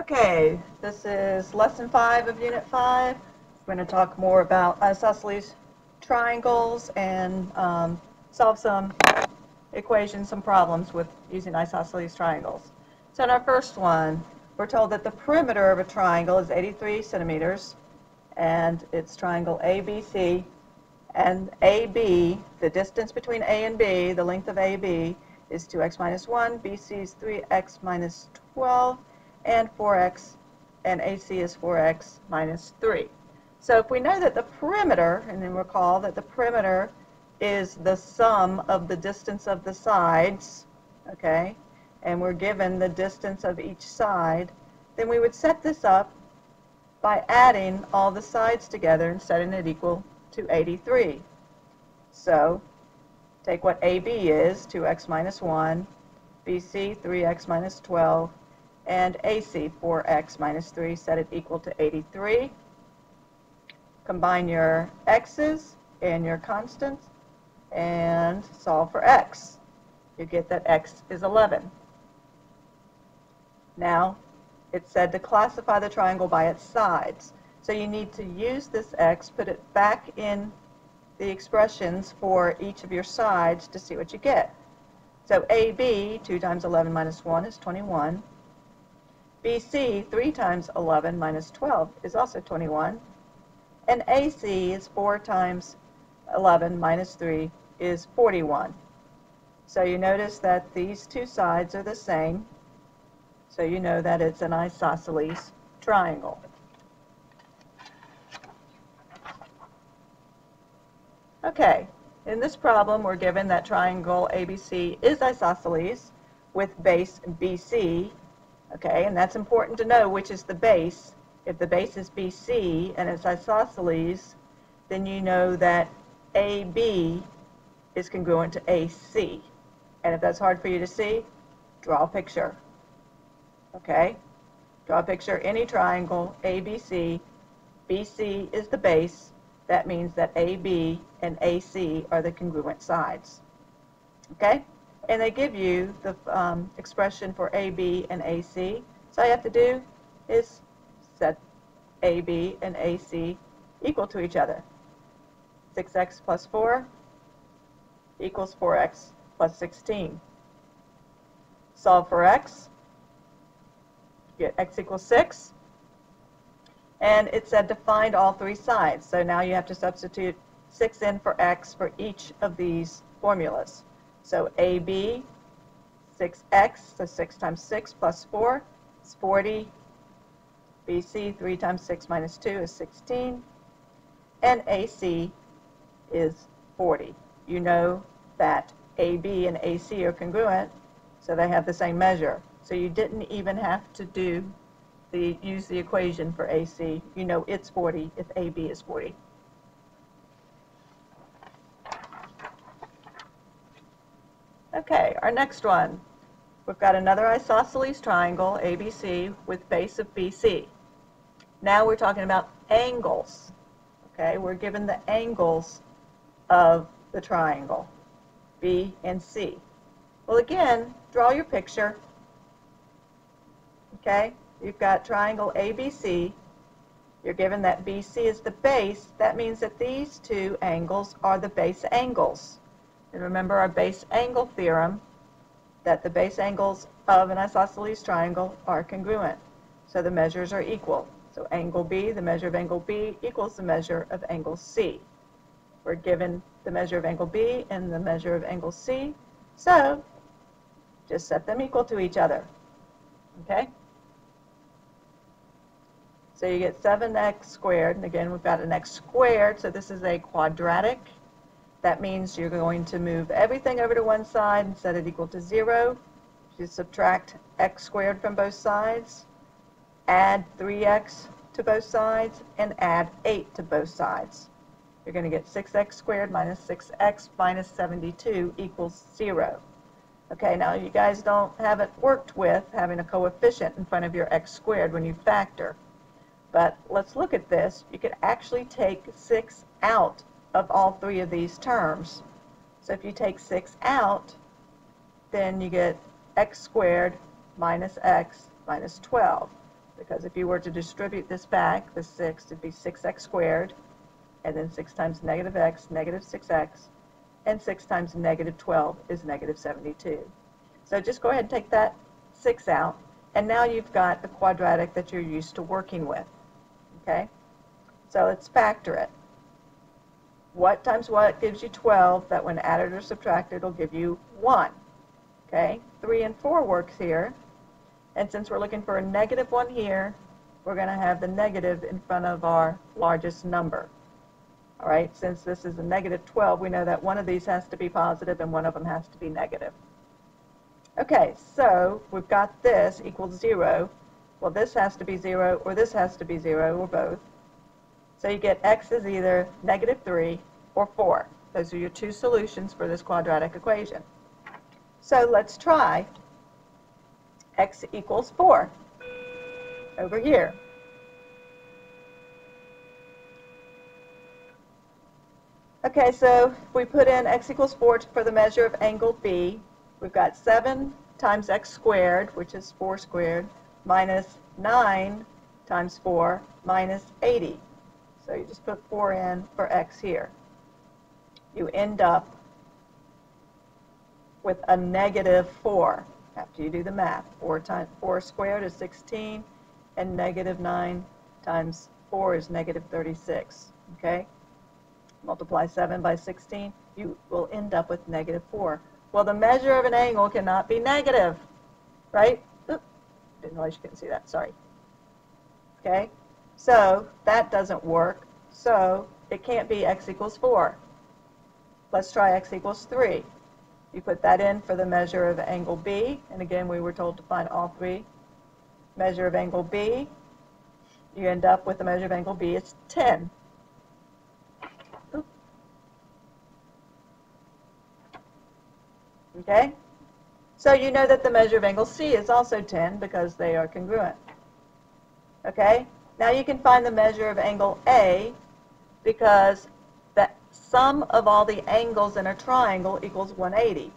Okay, this is lesson 5 of unit 5. We're going to talk more about isosceles triangles and solve some equations, some problems with using isosceles triangles. So in our first one, we're told that the perimeter of a triangle is 83 centimeters, and it's triangle ABC, and AB, the distance between A and B, the length of AB, is 2x minus 1, BC is 3x minus 12, and 4x, and AC is 4x minus 3. So if we know that the perimeter, and then recall that the perimeter is the sum of the distance of the sides, okay, and we're given the distance of each side, then we would set this up by adding all the sides together and setting it equal to 83. So take what AB is, 2x minus 1, BC, 3x minus 12, and AC, 4x minus 3, set it equal to 83. Combine your x's and your constants and solve for x. You get that x is 11. Now, it said to classify the triangle by its sides. So you need to use this x, put it back in the expressions for each of your sides to see what you get. So AB, 2 times 11 minus 1 is 21. BC, 3 times 11 minus 12 is also 21. And AC is 4 times 11 minus 3 is 41. So you notice that these two sides are the same. So you know that it's an isosceles triangle. Okay, in this problem we're given that triangle ABC is isosceles with base BC. Okay, and that's important to know which is the base. If the base is BC and it's isosceles, then you know that AB is congruent to AC. And if that's hard for you to see, draw a picture. Okay, draw a picture, any triangle, ABC, BC is the base. That means that AB and AC are the congruent sides. Okay? And they give you the expression for AB and AC. So all you have to do is set AB and AC equal to each other. 6x plus 4 equals 4x plus 16. Solve for x. Get x equals 6. And it said to find all three sides. So now you have to substitute 6 in for x for each of these formulas. So AB, 6x, so 6 times 6 plus 4 is 40. BC, 3 times 6 minus 2 is 16. And AC is 40. You know that AB and AC are congruent, so they have the same measure. So you didn't even have to use the equation for AC. You know it's 40 if AB is 40. Okay, our next one. We've got another isosceles triangle, ABC, with base of BC. Now we're talking about angles. Okay, we're given the angles of the triangle, B and C. Well, again, draw your picture. Okay, you've got triangle ABC. You're given that BC is the base. That means that these two angles are the base angles. And remember our base angle theorem, that the base angles of an isosceles triangle are congruent. So the measures are equal. So angle B, the measure of angle B, equals the measure of angle C. We're given the measure of angle B and the measure of angle C. So just set them equal to each other. Okay? So you get 7x squared, and again we've got an x squared, so this is a quadratic. That means you're going to move everything over to one side and set it equal to 0. You subtract x squared from both sides, add 3x to both sides, and add 8 to both sides. You're going to get 6x squared minus 6x minus 72 equals 0. Okay, now you guys haven't worked with having a coefficient in front of your x squared when you factor. But let's look at this. You could actually take 6 out of all three of these terms. So if you take 6 out, then you get x squared minus x minus 12. because if you were to distribute this back, the 6, it'd be 6x squared, and then 6 times negative x, negative 6x, and 6 times negative 12 is negative 72. So just go ahead and take that 6 out, and now you've got a quadratic that you're used to working with. Okay? So let's factor it. What times what gives you 12? That when added or subtracted will give you 1. Okay? 3 and 4 works here. And since we're looking for a negative 1 here, we're going to have the negative in front of our largest number. All right? Since this is a negative 12, we know that one of these has to be positive and one of them has to be negative. Okay, so we've got this equals 0. Well, this has to be 0 or this has to be 0 or both. So you get x is either negative 3 or 4. Those are your two solutions for this quadratic equation. So let's try x equals 4 over here. Okay, so if we put in x equals 4 for the measure of angle B, we've got 7 times x squared, which is 4 squared, minus 9 times 4 minus 80. So you just put 4 in for x here. You end up with a negative 4 after you do the math. 4 squared is 16, and negative 9 times 4 is negative 36. Okay? Multiply 7 by 16, you will end up with negative 4. Well, the measure of an angle cannot be negative, right? Oops, didn't realize you couldn't see that, sorry. Okay? So that doesn't work, so it can't be x equals 4. Let's try x equals 3. You put that in for the measure of angle B, and again we were told to find all three. Measure of angle B, you end up with the measure of angle B, it's 10. Oops. Okay? So you know that the measure of angle C is also 10 because they are congruent. Okay? Now you can find the measure of angle A because the sum of all the angles in a triangle equals 180.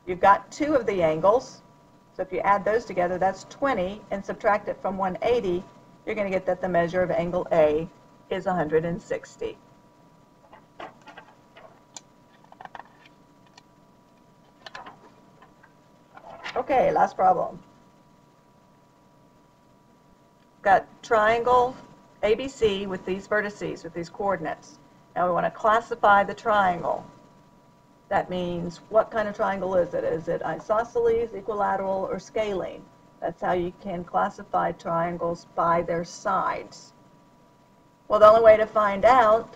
You've got two of the angles, so if you add those together, that's 20, and subtract it from 180, you're going to get that the measure of angle A is 160. Okay, last problem. Got triangle ABC with these vertices, with these coordinates. Now we want to classify the triangle. That means what kind of triangle is it? Is it isosceles, equilateral, or scalene? That's how you can classify triangles by their sides. Well, the only way to find out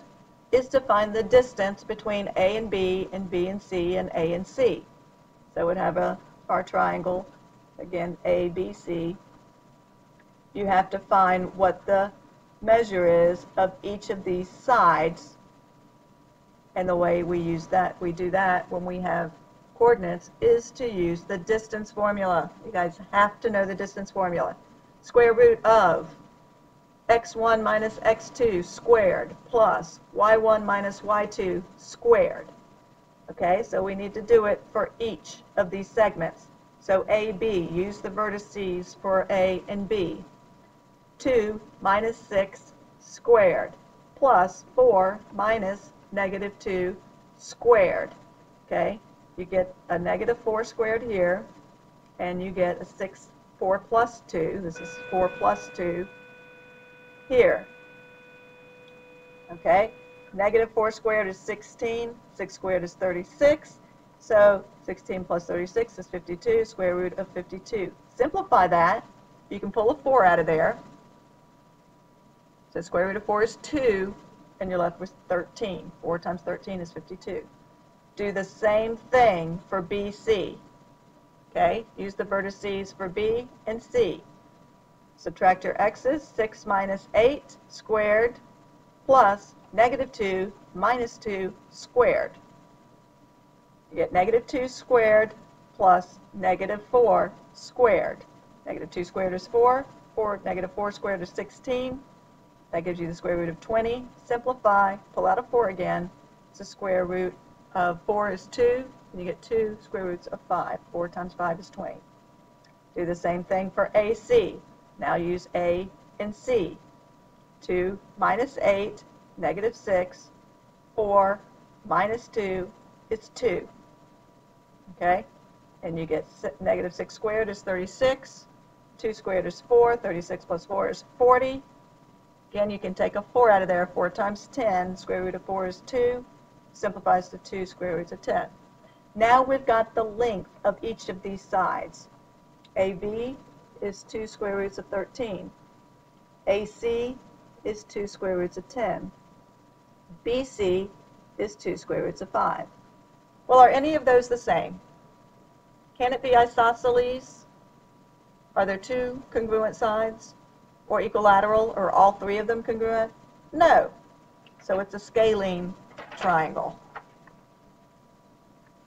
is to find the distance between A and B and C and A and C. So we'd have our triangle, again, ABC. You have to find what the measure is of each of these sides. And the way we do that when we have coordinates is to use the distance formula. You guys have to know the distance formula. Square root of x1 minus x2 squared plus y1 minus y2 squared. Okay, so we need to do it for each of these segments. So AB, use the vertices for A and B. 2 minus 6 squared plus 4 minus negative 2 squared. Okay, you get a negative 4 squared here, and you get a 4 plus 2. This is 4 plus 2 here. Okay, negative 4 squared is 16. 6 squared is 36. So 16 plus 36 is 52, square root of 52. Simplify that. You can pull a 4 out of there. So square root of 4 is 2, and you're left with 13. 4 times 13 is 52. Do the same thing for BC. Okay? Use the vertices for B and C. Subtract your x's. 6 minus 8 squared plus negative 2 minus 2 squared. You get negative 2 squared plus negative 4 squared. Negative 2 squared is 4. Negative 4 squared is 16. That gives you the square root of 20. Simplify, pull out a 4 again. It's the square root of 4 is 2, and you get 2 square roots of 5. 4 times 5 is 20. Do the same thing for AC. Now use A and C. 2 minus 8, negative 6. 4 minus 2 is 2. Okay? And you get negative 6 squared is 36. 2 squared is 4. 36 plus 4 is 40. Again, you can take a 4 out of there. 4 times 10, square root of 4 is 2. Simplifies to 2 square roots of 10. Now we've got the length of each of these sides. AB is 2 square roots of 13. AC is 2 square roots of 10. BC is 2 square roots of 5. Well, are any of those the same? Can it be isosceles? Are there two congruent sides? Or equilateral? Or all three of them congruent? No. So it's a scalene triangle.